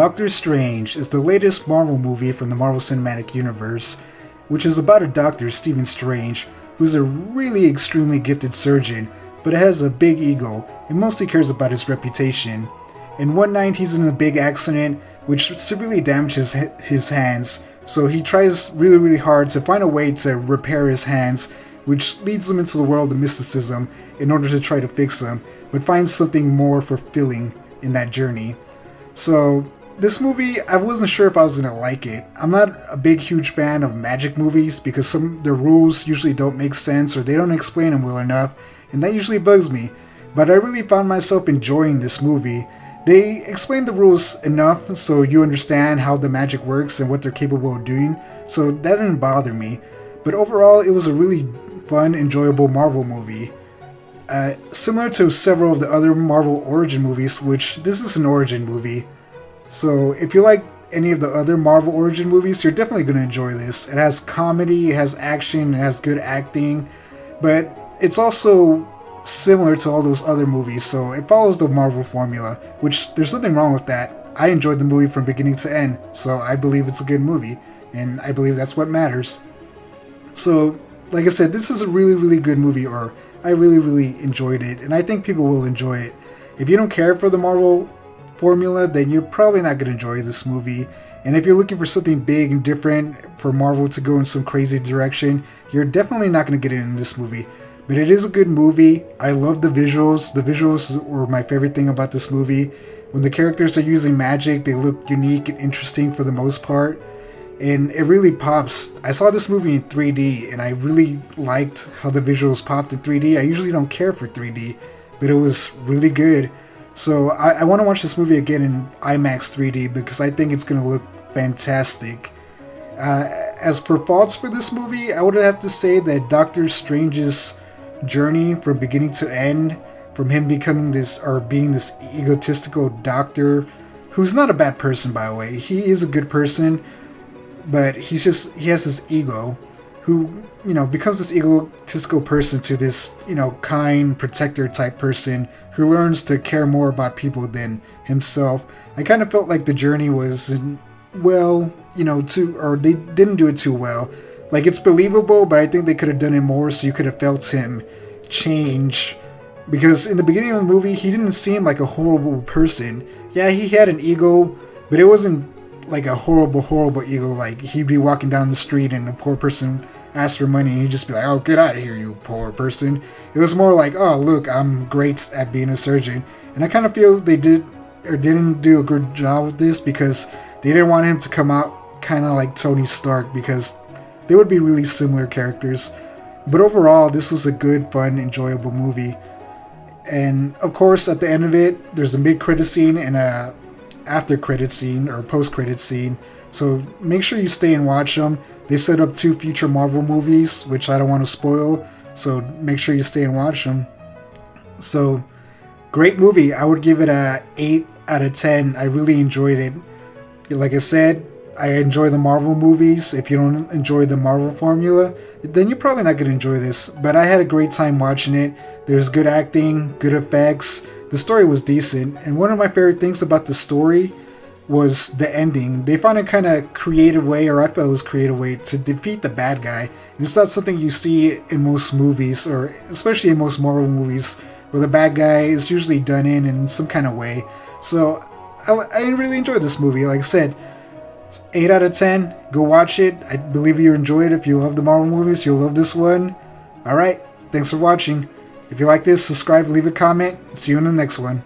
Doctor Strange is the latest Marvel movie from the Marvel Cinematic Universe, which is about a doctor, Stephen Strange, who's a really extremely gifted surgeon, but has a big ego and mostly cares about his reputation. And one night he's in a big accident which severely damages his hands, so he tries really hard to find a way to repair his hands, which leads him into the world of mysticism in order to try to fix them, but finds something more fulfilling in that journey. So this movie, I wasn't sure if I was going to like it. I'm not a huge fan of magic movies because some of the rules usually don't make sense or they don't explain them well enough, and that usually bugs me. But I really found myself enjoying this movie. They explain the rules enough so you understand how the magic works and what they're capable of doing, so that didn't bother me. But overall, it was a really fun, enjoyable Marvel movie. Similar to several of the other Marvel origin movies, which this is an origin movie. So if you like any of the other Marvel origin movies, you're definitely going to enjoy this. It has comedy, it has action, it has good acting, but it's also similar to all those other movies, so it follows the Marvel formula, which there's nothing wrong with that. I enjoyed the movie from beginning to end, so I believe it's a good movie, and I believe that's what matters. So, like I said, this is a really good movie, or I really enjoyed it, and I think people will enjoy it. If you don't care for the Marvel formula, then you're probably not going to enjoy this movie. And if you're looking for something big and different for Marvel to go in some crazy direction, you're definitely not going to get it in this movie. But it is a good movie. I love the visuals. The visuals were my favorite thing about this movie. When the characters are using magic, they look unique and interesting for the most part. And it really pops. I saw this movie in 3D, and I really liked how the visuals popped in 3D. I usually don't care for 3D, but it was really good. So I want to watch this movie again in IMAX 3D because I think it's going to look fantastic. As for faults for this movie, I would have to say that Doctor Strange's journey from beginning to end, from him becoming this, or being this egotistical doctor, who's not a bad person, by the way. He is a good person, but he has this ego, who, becomes this egotistical person to this, kind protector type person who learns to care more about people than himself. I kind of felt like the journey was, they didn't do it too well. Like, it's believable, but I think they could have done it more so you could have felt him change. Because in the beginning of the movie, he didn't seem like a horrible person. Yeah, he had an ego, but it wasn't like a horrible ego. Like, he'd be walking down the street and a poor person asked for money and he'd just be like, "Oh, get out of here, you poor person." It was more like, "Oh, look, I'm great at being a surgeon." And I kind of feel they didn't do a good job with this because they didn't want him to come out kind of like Tony Stark, because they would be really similar characters. But overall, this was a good, fun, enjoyable movie. And of course, at the end of it, there's a mid-credit scene and a after-credit scene or post-credit scene. So make sure you stay and watch them. They set up 2 future Marvel movies, which I don't want to spoil. So make sure you stay and watch them. So, great movie. I would give it a 8 out of 10. I really enjoyed it. Like I said, I enjoy the Marvel movies. If you don't enjoy the Marvel formula, then you're probably not going to enjoy this. But I had a great time watching it. There's good acting, good effects. The story was decent. And one of my favorite things about the story was the ending. They found a kind of creative way, or I felt it was a creative way, to defeat the bad guy. And it's not something you see in most movies, or especially in most Marvel movies, where the bad guy is usually done in some kind of way. So I really enjoyed this movie. Like I said, 8 out of 10. Go watch it. I believe you enjoy it. If you love the Marvel movies, you'll love this one. Alright, thanks for watching. If you like this, subscribe, leave a comment. See you in the next one.